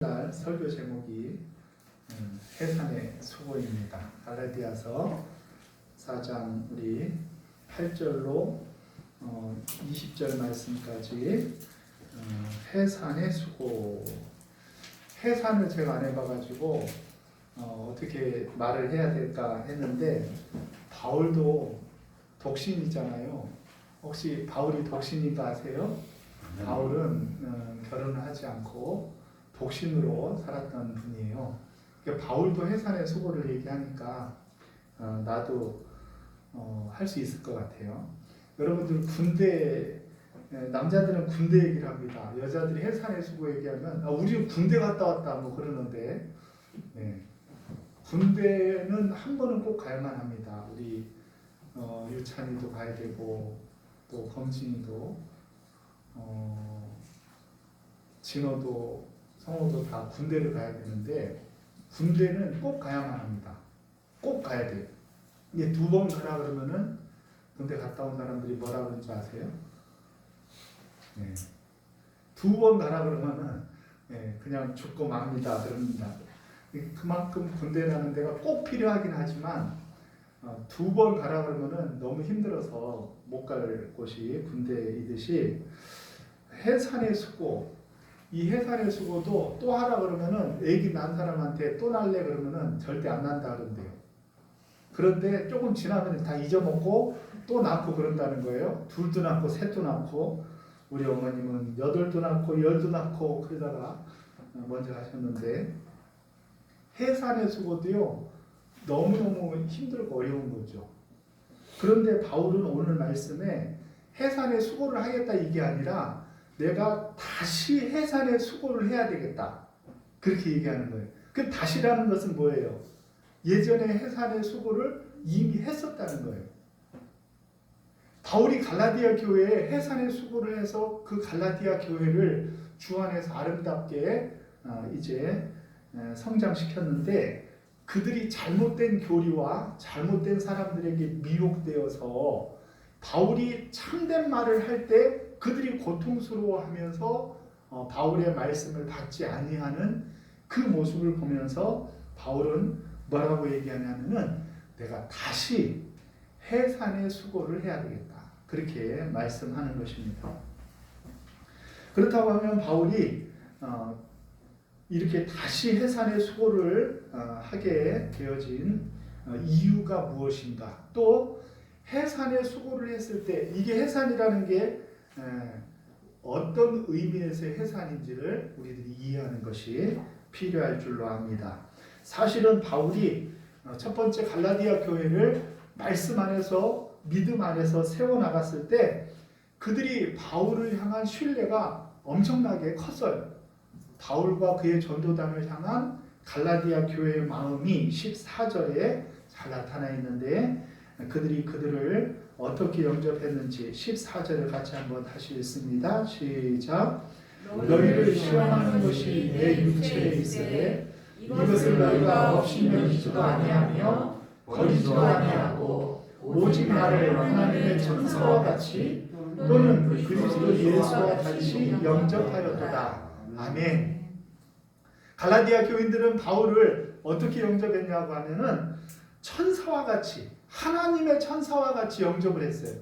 날 설교 제목이 해산의 수고입니다. 갈라디아서 4장 우리 8절로 20절 말씀까지 해산의 수고. 해산을 제가 안 해봐가지고 어떻게 말을 해야 될까 했는데, 바울도 독신이잖아요. 혹시 바울이 독신인 거 아세요? 바울은 결혼을 하지 않고 독신으로 살았던 분이에요. 그러니까 바울도 해산의 수고를 얘기하니까 나도 할 수 있을 것 같아요. 여러분들 군대, 남자들은 군대 얘기를 합니다. 여자들이 해산의 수고 얘기하면 우리 군대 갔다 왔다 뭐 그러는데, 군대는 한 번은 꼭 가야만 합니다. 우리 유찬이도 가야 되고, 또 검진이도, 진호도, 성호도 다 군대를 가야 되는데, 군대는 꼭 가야만 합니다. 꼭 가야 돼요. 이게 2번 가라 그러면은, 군대 갔다 온 사람들이 뭐라 그러는지 아세요? 2번 가라 그러면은 그냥 죽고 맙니다 그럽니다. 그만큼 군대라는 데가 꼭 필요하긴 하지만 2번 가라 그러면은 너무 힘들어서 못 갈 곳이 군대이듯이, 해산의 수고, 이 해산의 수고도 또 하라 그러면은 애기 난 사람한테 또 날래 그러면은 절대 안 난다 그런대요. 그런데 조금 지나면 다 잊어먹고 또 낳고 그런다는 거예요. 2도 낳고 3도 낳고, 우리 어머님은 8도 낳고 10도 낳고 그러다가 먼저 하셨는데, 해산의 수고도요 너무너무 힘들고 어려운 거죠. 그런데 바울은 오늘 말씀에 해산의 수고를 하겠다 이게 아니라 내가 다시 해산의 수고를 해야 되겠다 그렇게 얘기하는 거예요. 그 다시라는 것은 뭐예요? 예전에 해산의 수고를 이미 했었다는 거예요. 바울이 갈라디아 교회에 해산의 수고를 해서 그 갈라디아 교회를 주 안에서 아름답게 이제 성장시켰는데, 그들이 잘못된 교리와 잘못된 사람들에게 미혹되어서 바울이 참된 말을 할 때 그들이 고통스러워하면서 바울의 말씀을 받지 아니하는 그 모습을 보면서 바울은 뭐라고 얘기하냐면은 내가 다시 해산의 수고를 해야 되겠다 그렇게 말씀하는 것입니다. 그렇다고 하면 바울이 이렇게 다시 해산의 수고를 하게 되어진 이유가 무엇인가, 또 해산의 수고를 했을 때 이게 해산이라는 게 어떤 의미에서의 해산인지를 우리들이 이해하는 것이 필요할 줄로 압니다. 사실은 바울이 첫 번째 갈라디아 교회를 말씀 안에서, 믿음 안에서 세워나갔을 때 그들이 바울을 향한 신뢰가 엄청나게 컸어요. 바울과 그의 전도단을 향한 갈라디아 교회의 마음이 14절에 잘 나타나 있는데, 그들을 어떻게 영접했는지 14절을 같이 한번 다시 읽습니다. 시작. 너희를 시험하는 것이 내 육체에 있으되 이것을 너희가 없이 여기지도 아니하며 버리지도 아니하고, 오직 나를 하나님의 천사와 같이 또는 그리스도 예수와 같이 영접하였도다. 아멘. 갈라디아 교인들은 바울을 어떻게 영접했냐고 하면은 천사와 같이, 하나님의 천사와 같이 영접을 했어요.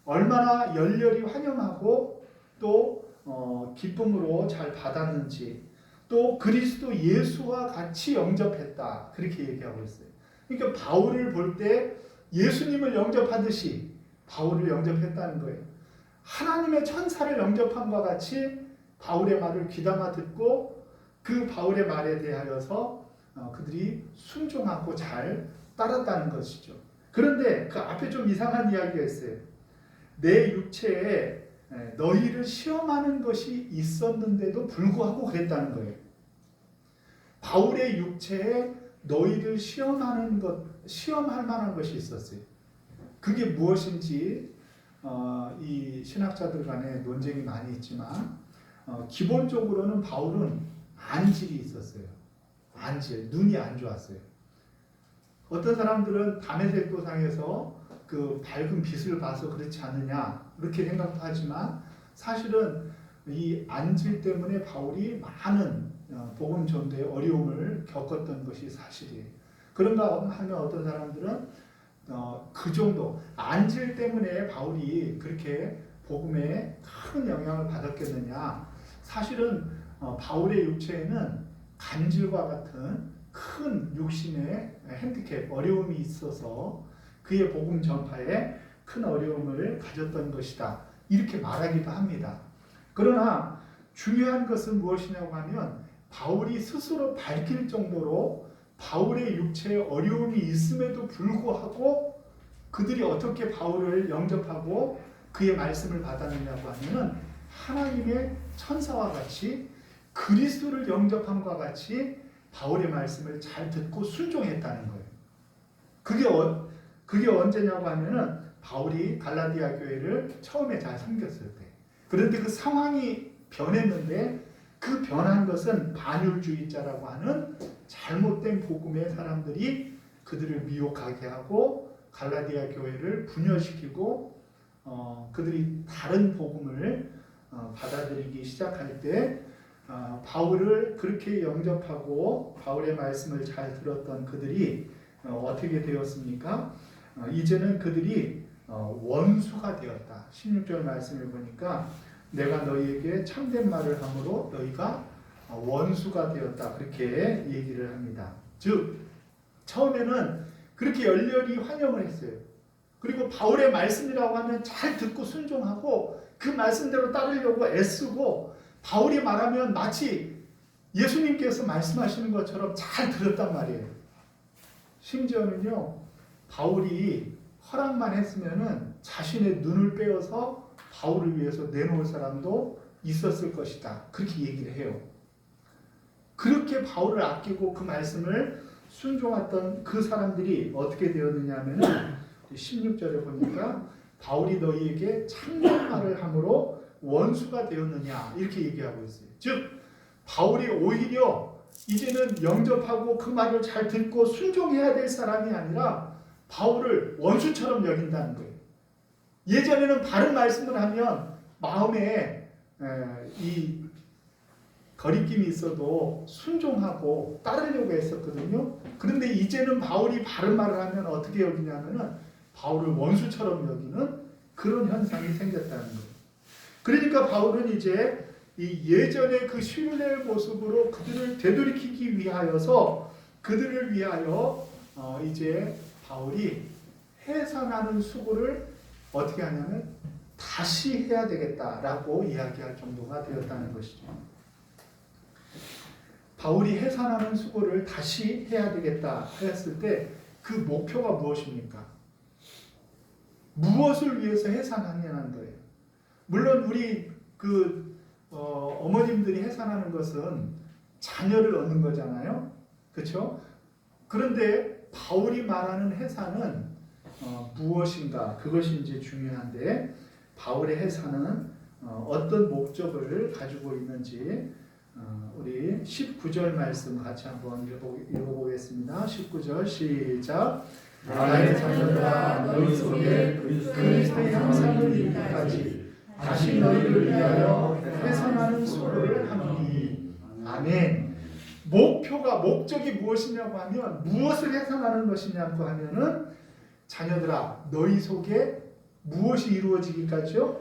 얼마나 열렬히 환영하고 또 기쁨으로 잘 받았는지, 또 그리스도 예수와 같이 영접했다 그렇게 얘기하고 있어요. 그러니까 바울을 볼 때 예수님을 영접하듯이 바울을 영접했다는 거예요. 하나님의 천사를 영접함과 같이 바울의 말을 귀담아 듣고 그 바울의 말에 대하여서 그들이 순종하고 잘 따랐다는 것이죠. 그런데 그 앞에 좀 이상한 이야기가 있어요. 내 육체에 너희를 시험하는 것이 있었는데도 불구하고 그랬다는 거예요. 바울의 육체에 너희를 시험하는 것, 시험할 만한 것이 있었어요. 그게 무엇인지 이 신학자들 간에 논쟁이 많이 있지만, 기본적으로는 바울은 안질이 있었어요. 안질, 눈이 안 좋았어요. 어떤 사람들은 다메섹 도상에서 그 밝은 빛을 봐서 그렇지 않느냐 이렇게 생각도 하지만, 사실은 이 안질 때문에 바울이 많은 복음 전도에 어려움을 겪었던 것이 사실이에요. 그런가 하면 어떤 사람들은 그 정도 안질 때문에 바울이 그렇게 복음에 큰 영향을 받았겠느냐. 사실은 바울의 육체에는 간질과 같은 큰 육신의 핸디캡, 어려움이 있어서 그의 복음 전파에 큰 어려움을 가졌던 것이다. 이렇게 말하기도 합니다. 그러나 중요한 것은 무엇이냐고 하면 바울이 스스로 밝힐 정도로 바울의 육체에 어려움이 있음에도 불구하고 그들이 어떻게 바울을 영접하고 그의 말씀을 받았느냐고 하면은 하나님의 천사와 같이 그리스도를 영접함과 같이 바울의 말씀을 잘 듣고 순종했다는 거예요. 그게 언제냐고 하면은 바울이 갈라디아 교회를 처음에 잘 섬겼을 때. 그런데 그 상황이 변했는데 그 변한 것은 반율주의자라고 하는 잘못된 복음의 사람들이 그들을 미혹하게 하고 갈라디아 교회를 분열시키고 그들이 다른 복음을 받아들이기 시작할 때 바울을 그렇게 영접하고 바울의 말씀을 잘 들었던 그들이 어떻게 되었습니까? 이제는 그들이 원수가 되었다. 16절 말씀을 보니까 내가 너희에게 참된 말을 함으로 너희가 원수가 되었다. 그렇게 얘기를 합니다. 즉 처음에는 그렇게 열렬히 환영을 했어요. 그리고 바울의 말씀이라고 하면 잘 듣고 순종하고 그 말씀대로 따르려고 애쓰고 바울이 말하면 마치 예수님께서 말씀하시는 것처럼 잘 들었단 말이에요. 심지어는요, 바울이 허락만 했으면은 자신의 눈을 빼어서 바울을 위해서 내놓을 사람도 있었을 것이다. 그렇게 얘기를 해요. 그렇게 바울을 아끼고 그 말씀을 순종했던 그 사람들이 어떻게 되었느냐 하면은 16절에 보니까 바울이 너희에게 참된 말을 함으로 원수가 되었느냐 이렇게 얘기하고 있어요. 즉 바울이 오히려 이제는 영접하고 그 말을 잘 듣고 순종해야 될 사람이 아니라 바울을 원수처럼 여긴다는 거예요. 예전에는 바른 말씀을 하면 마음에 이 거리낌이 있어도 순종하고 따르려고 했었거든요. 그런데 이제는 바울이 바른 말을 하면 어떻게 여기냐면은 바울을 원수처럼 여기는 그런 현상이 생겼다는 거예요. 그러니까 바울은 이제 이 예전의 그 신뢰의 모습으로 그들을 되돌이키기 위하여서 그들을 위하여 이제 바울이 해산하는 수고를 어떻게 하냐면 다시 해야 되겠다라고 이야기할 정도가 되었다는 것이죠. 바울이 해산하는 수고를 다시 해야 되겠다 했을 때 그 목표가 무엇입니까? 무엇을 위해서 해산하냐는 거예요. 물론 우리 어머님들이 해산하는 것은 자녀를 얻는 거잖아요. 그렇죠? 그런데 바울이 말하는 해산은 무엇인가? 그것이 이제 중요한데 바울의 해산은 어떤 목적을 가지고 있는지 우리 19절 말씀 같이 한번 읽어보겠습니다. 19절 시작. 나의 자녀들아 너희 속에 그리스도의 형상을 이루기까지 다시 너희를 위하여 해산하는 수고를 하노니. 아멘. 목적이 무엇이냐고 하면 무엇을 해산하는 것이냐고 하면은 자녀들아 너희 속에 무엇이 이루어지기까지요?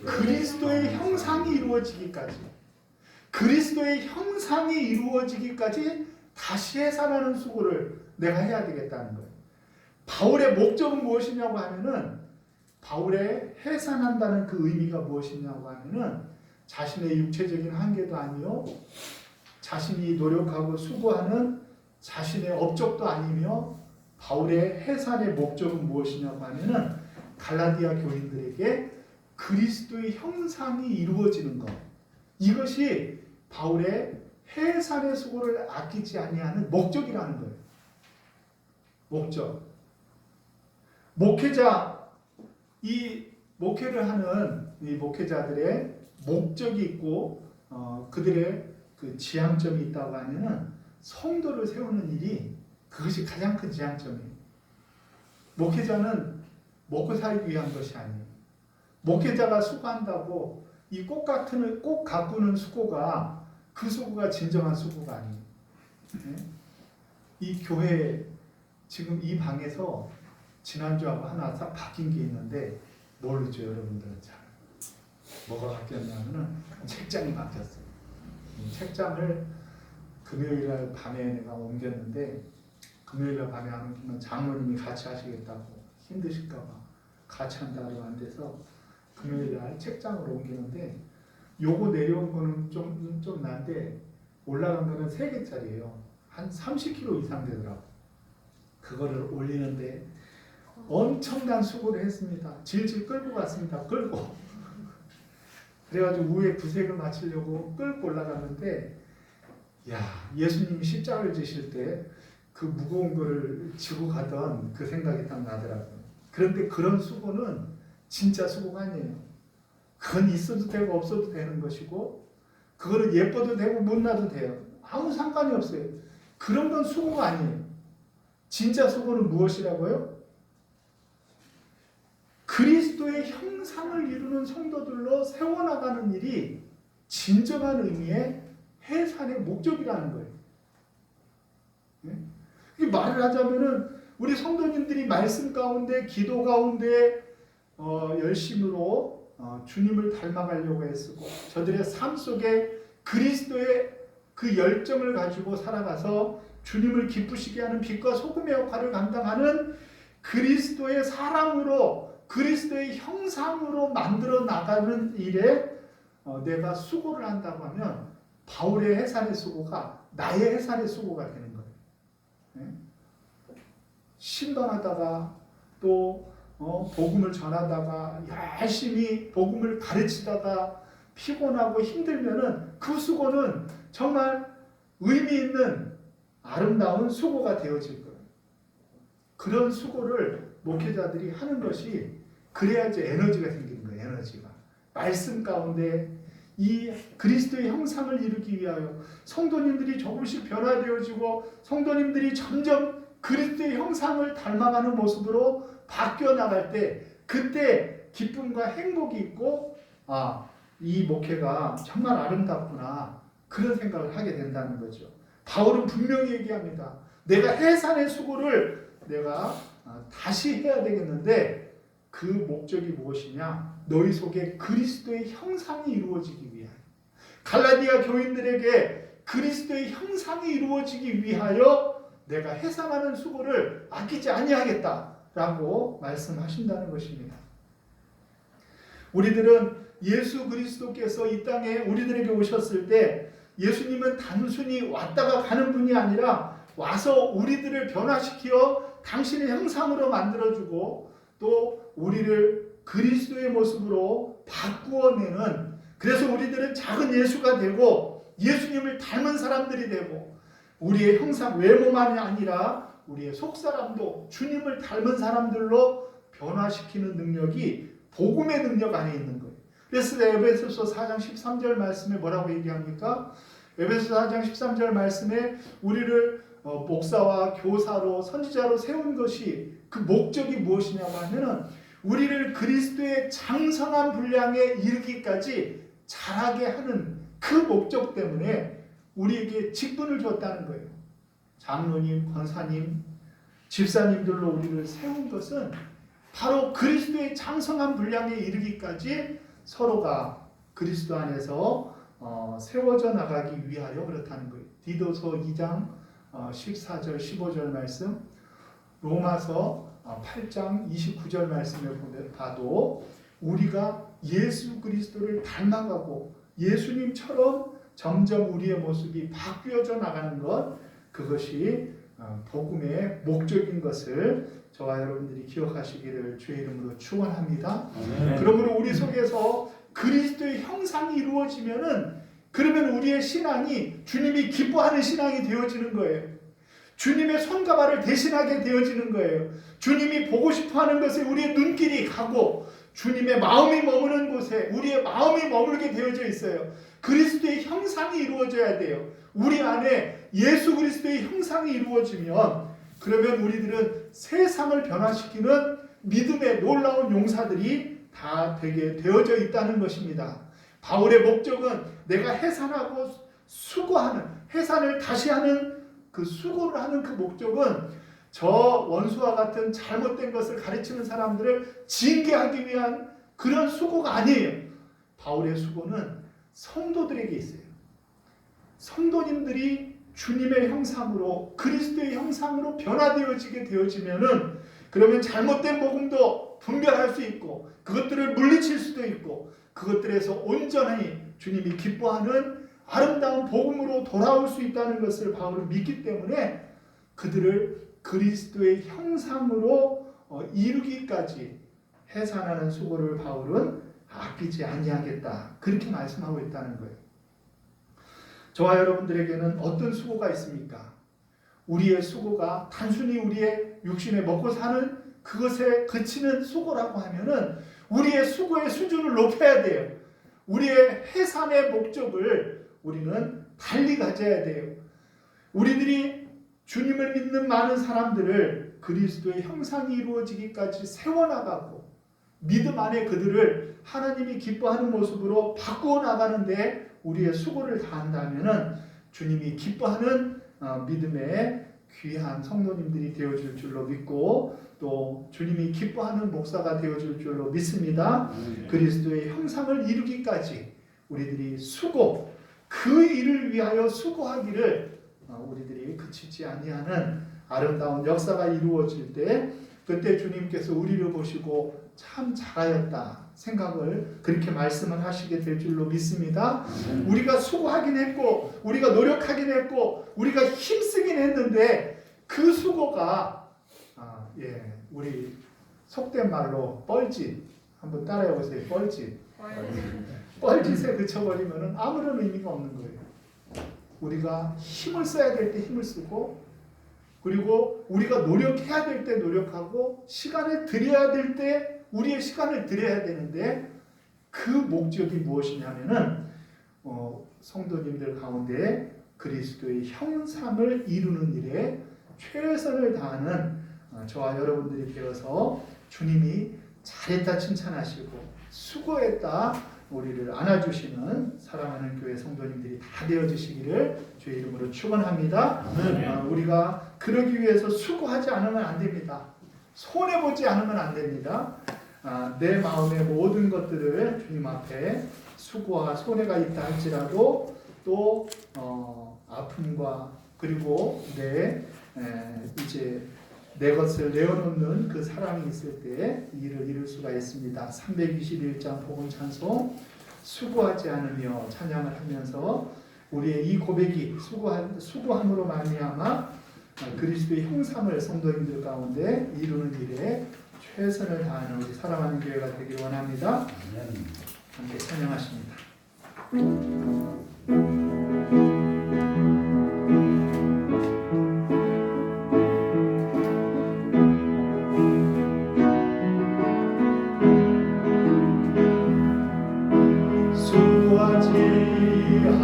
그리스도의 형상이 이루어지기까지. 그리스도의 형상이 이루어지기까지 다시 해산하는 수고를 내가 해야 되겠다는 거예요. 바울의 목적은 무엇이냐고 하면은 바울의 해산한다는 그 의미가 무엇이냐고 하면은 자신의 육체적인 한계도 아니요 자신이 노력하고 수고하는 자신의 업적도 아니며 바울의 해산의 목적은 무엇이냐고 하면은 갈라디아 교인들에게 그리스도의 형상이 이루어지는 것. 이것이 바울의 해산의 수고를 아끼지 아니하는 목적이라는 거예요. 목적. 이 목회를 하는 이 목회자들의 목적이 있고 그들의 그 지향점이 있다고 하면은 성도를 세우는 일이 그것이 가장 큰 지향점이에요. 목회자는 먹고 살기 위한 것이 아니에요. 목회자가 수고한다고 이 꽃 가꾸는 수고가 그 수고가 진정한 수고가 아니에요. 네? 이 교회 지금 이 방에서 지난주하고 하나 싹 바뀐 게 있는데 모르죠 여러분들은 잘. 뭐가 바뀌었냐면은 책장이 바뀌었어요. 이 책장을 금요일날 밤에 내가 옮겼는데 금요일날 밤에 하면 장모님이 같이 하시겠다고 힘드실까봐 같이 한다고 안 돼서 금요일날 책장을 옮기는데 요거 내려온 거는 좀 난데 올라간 거는 3개짜리예요. 한 30kg 이상 되더라고. 그거를 올리는데 엄청난 수고를 했습니다. 질질 끌고 갔습니다. 끌고. 그래가지고 위에 구색을 맞추려고 끌고 올라갔는데 야 예수님이 십자가를 지실 때 그 무거운 거를 지고 가던 그 생각이 딱 나더라고요. 그런데 그런 수고는 진짜 수고가 아니에요. 그건 있어도 되고 없어도 되는 것이고 그거는 예뻐도 되고 못나도 돼요. 아무 상관이 없어요. 그런 건 수고가 아니에요. 진짜 수고는 무엇이라고요? 그리스도의 형상을 이루는 성도들로 세워나가는 일이 진정한 의미의 해산의 목적이라는 거예요. 네? 말을 하자면은 우리 성도님들이 말씀 가운데 기도 가운데 열심으로 주님을 닮아가려고 애쓰고 저들의 삶 속에 그리스도의 그 열정을 가지고 살아가서 주님을 기쁘시게 하는 빛과 소금의 역할을 감당하는 그리스도의 사람으로 그리스도의 형상으로 만들어 나가는 일에 내가 수고를 한다고 하면 바울의 해산의 수고가 나의 해산의 수고가 되는 거예요. 네? 신방하다가 또 복음을 전하다가 열심히 복음을 가르치다가 피곤하고 힘들면은 그 수고는 정말 의미 있는 아름다운 수고가 되어질 거예요. 그런 수고를 목회자들이 하는 것이 그래야지 에너지가 생기는 거예요. 에너지가. 말씀 가운데 이 그리스도의 형상을 이루기 위하여 성도님들이 조금씩 변화되어지고 성도님들이 점점 그리스도의 형상을 닮아가는 모습으로 바뀌어 나갈 때 그때 기쁨과 행복이 있고 이 목회가 정말 아름답구나 그런 생각을 하게 된다는 거죠. 바울은 분명히 얘기합니다. 내가 해산의 수고를 내가 다시 해야 되겠는데 그 목적이 무엇이냐? 너희 속에 그리스도의 형상이 이루어지기 위하여 갈라디아 교인들에게 그리스도의 형상이 이루어지기 위하여 내가 해산하는 수고를 아끼지 아니하겠다라고 말씀하신다는 것입니다. 우리들은 예수 그리스도께서 이 땅에 우리들에게 오셨을 때 예수님은 단순히 왔다가 가는 분이 아니라 와서 우리들을 변화시켜 당신의 형상으로 만들어주고 또 우리를 그리스도의 모습으로 바꾸어내는 그래서 우리들은 작은 예수가 되고 예수님을 닮은 사람들이 되고 우리의 형상 외모만이 아니라 우리의 속사람도 주님을 닮은 사람들로 변화시키는 능력이 복음의 능력 안에 있는 거예요. 그래서 에베소서 4장 13절 말씀에 뭐라고 얘기합니까? 에베소서 4장 13절 말씀에 우리를 목사와 교사로 선지자로 세운 것이 그 목적이 무엇이냐고 하면은 우리를 그리스도의 장성한 분량에 이르기까지 자라게 하는 그 목적 때문에 우리에게 직분을 줬다는 거예요. 장로님, 권사님, 집사님들로 우리를 세운 것은 바로 그리스도의 장성한 분량에 이르기까지 서로가 그리스도 안에서 세워져 나가기 위하여 그렇다는 거예요. 디도서 2장 14절 15절 말씀, 로마서 8장 29절 말씀을 봐도 우리가 예수 그리스도를 닮아가고 예수님처럼 점점 우리의 모습이 바뀌어져 나가는 것, 그것이 복음의 목적인 것을 저와 여러분들이 기억하시기를 주의 이름으로 축원합니다. 그러므로 우리 속에서 그리스도의 형상이 이루어지면은 그러면 우리의 신앙이 주님이 기뻐하는 신앙이 되어지는 거예요. 주님의 손과 발을 대신하게 되어지는 거예요. 주님이 보고 싶어하는 것에 우리의 눈길이 가고 주님의 마음이 머무는 곳에 우리의 마음이 머물게 되어져 있어요. 그리스도의 형상이 이루어져야 돼요. 우리 안에 예수 그리스도의 형상이 이루어지면 그러면 우리들은 세상을 변화시키는 믿음의 놀라운 용사들이 다 되게 되어져 있다는 것입니다. 바울의 목적은 내가 해산하고 수고하는, 해산을 다시 하는 그 수고를 하는 그 목적은 저 원수와 같은 잘못된 것을 가르치는 사람들을 징계하기 위한 그런 수고가 아니에요. 바울의 수고는 성도들에게 있어요. 성도님들이 주님의 형상으로, 그리스도의 형상으로 변화되어지게 되어지면은, 그러면 잘못된 복음도 분별할 수 있고 그것들을 물리칠 수도 있고 그것들에서 온전히 주님이 기뻐하는 아름다운 복음으로 돌아올 수 있다는 것을 바울은 믿기 때문에 그들을 그리스도의 형상으로 이루기까지 해산하는 수고를 바울은 아끼지 아니하겠다, 그렇게 말씀하고 있다는 거예요. 저와 여러분들에게는 어떤 수고가 있습니까? 우리의 수고가 단순히 우리의 육신에 먹고 사는 그것에 그치는 수고라고 하면은 우리의 수고의 수준을 높여야 돼요. 우리의 해산의 목적을 우리는 달리 가져야 돼요. 우리들이 주님을 믿는 많은 사람들을 그리스도의 형상이 이루어지기까지 세워나가고 믿음 안에 그들을 하나님이 기뻐하는 모습으로 바꾸어 나가는데 우리의 수고를 다한다면은 주님이 기뻐하는 믿음의 귀한 성도님들이 되어줄 줄로 믿고 또 주님이 기뻐하는 목사가 되어줄 줄로 믿습니다. 그리스도의 형상을 이루기까지 우리들이 수고, 그 일을 위하여 수고하기를 우리들이 그치지 아니하는 아름다운 역사가 이루어질 때 그때 주님께서 우리를 보시고 참 잘하였다 생각을 그렇게 말씀을 하시게 될 줄로 믿습니다. 우리가 수고하긴 했고 우리가 노력하긴 했고 우리가 힘쓰긴 했는데 그 수고가 우리 속된 말로 뻘짓, 한번 따라해 보세요. 뻘짓에 그쳐버리면 아무런 의미가 없는 거예요. 우리가 힘을 써야 될 때 힘을 쓰고 그리고 우리가 노력해야 될 때 노력하고 시간을 들여야 될 때 우리의 시간을 들여야 되는데 그 목적이 무엇이냐면은 성도님들 가운데 그리스도의 형상을 이루는 일에 최선을 다하는 저와 여러분들이 되어서 주님이 잘했다 칭찬하시고 수고했다 우리를 안아주시는 사랑하는 교회 성도님들이 다 되어주시기를 주의 이름으로 축원합니다. 우리가 그러기 위해서 수고하지 않으면 안 됩니다. 손해보지 않으면 안 됩니다. 내 마음의 모든 것들을 주님 앞에 수고와 손해가 있다 할지라도 또 아픔과 그리고 내 것을 내어놓는 그 사랑이 있을 때 일을 이룰 수가 있습니다. 321장 복음 찬송 수고하지 않으며 찬양을 하면서 우리의 이 고백이 수고함으로 말미암아 그리스도의 형상을 성도님들 가운데 이루는 일에 최선을 다하는 우리 사랑하는 교회가 되길 원합니다. 함께 찬양하십니다.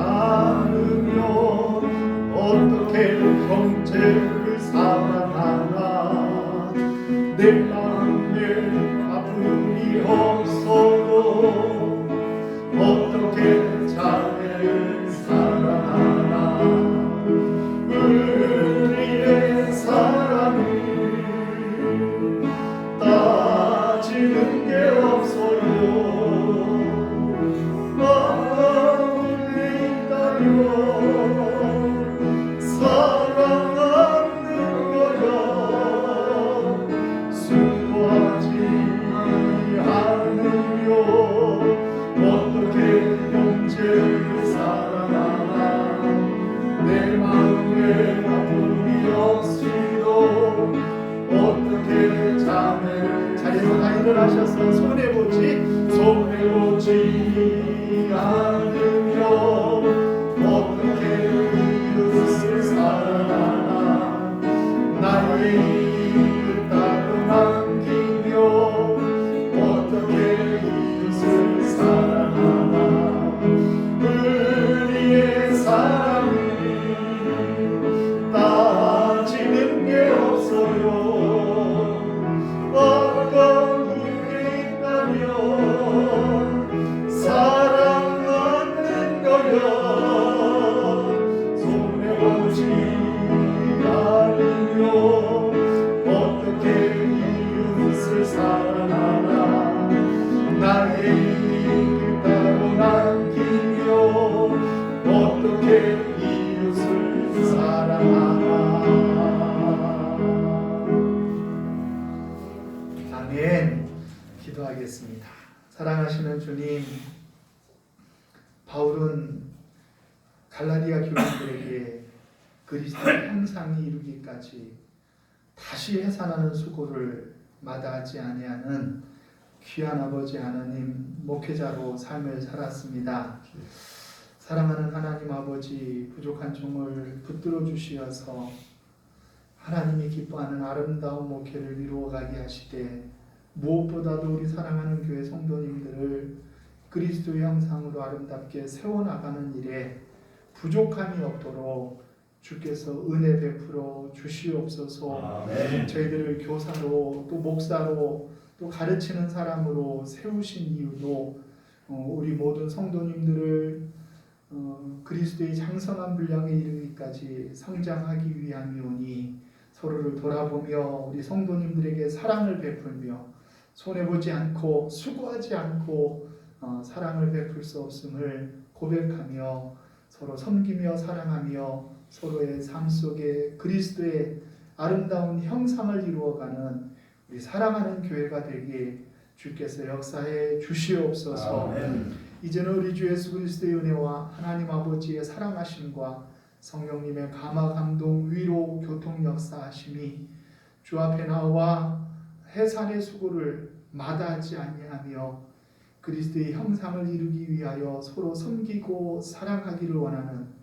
않으며 어떻게 형제를 사랑하나 내 마음에 아픔이 없어도 어떻게 자매를 사랑하나 우리의 사랑은 따지는 게 없어요. 사랑하는 거야. 수고하지 않으며 어떻게 형제를 사랑하나 내 마음에 아픔이 없이도 어떻게 자매를 자리에서 다 일어나셔서 손해보지 않으며 어떻게 이웃을 사랑하나 나의 이웃을 따로 남기며 어떻게 이웃을 사랑하나 우리의 사랑은 따지는 게 없어요. 아까운 게 있다면 보지 않으며 어떻게 이웃을 사랑하나 나의 일을 따로 남기며 어떻게 이웃을 사랑하나. 아멘. 기도하겠습니다. 사랑하시는 주님, 바울은 갈라디아 교인들에게 그리스도의 형상이 이루기까지 다시 해산하는 수고를 마다하지 아니하는 귀한 아버지 하나님 목회자로 삶을 살았습니다. 사랑하는 하나님 아버지, 부족한 종을 붙들어 주시어서 하나님이 기뻐하는 아름다운 목회를 이루어가게 하시되 무엇보다도 우리 사랑하는 교회 성도님들을 그리스도의 형상으로 아름답게 세워나가는 일에 부족함이 없도록 주께서 은혜 베풀어 주시옵소서. 아멘. 저희들을 교사로 또 목사로 또 가르치는 사람으로 세우신 이유도 우리 모든 성도님들을 그리스도의 장성한 분량에 이르기까지 성장하기 위함이오니 서로를 돌아보며 우리 성도님들에게 사랑을 베풀며 손해보지 않고 수고하지 않고 사랑을 베풀 수 없음을 고백하며 서로 섬기며 사랑하며 서로의 삶 속에 그리스도의 아름다운 형상을 이루어가는 우리 사랑하는 교회가 되기에 주께서 역사해 주시옵소서. 아멘. 이제는 우리 주 예수 그리스도의 은혜와 하나님 아버지의 사랑하심과 성령님의 감화 감동 위로 교통 역사하심이 주 앞에 나와 해산의 수고를 마다하지 아니하며 그리스도의 형상을 이루기 위하여 서로 섬기고 사랑하기를 원하는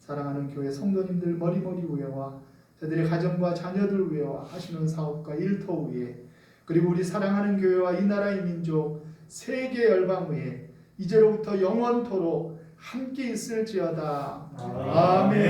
사랑하는 교회 성도님들 머리머리 위에와 저들의 가정과 자녀들 위에와 하시는 사업과 일터 위에 그리고 우리 사랑하는 교회와 이 나라의 민족 세계 열방 위에 이제로부터 영원토록 함께 있을지어다. 아멘.